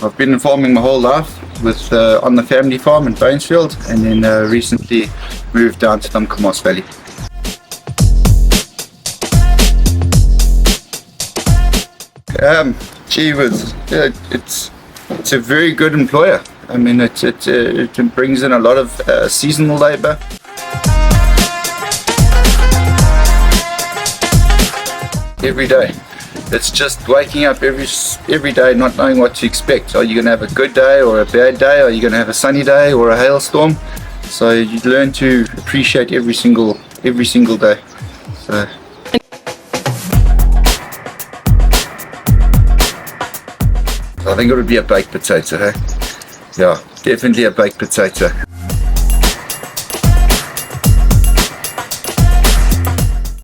I've been in farming my whole life with on the family farm in Baynesfield, and then recently moved down to the Umkomaas Valley. Gee whiz, yeah, it's a very good employer. I mean, it brings in a lot of seasonal labour. Every day. It's just waking up every day not knowing what to expect. Are you going to have a good day or a bad day? Are you going to have a sunny day or a hailstorm? So you learn to appreciate every single day. So I think it would be a baked potato, hey? Yeah, definitely a baked potato.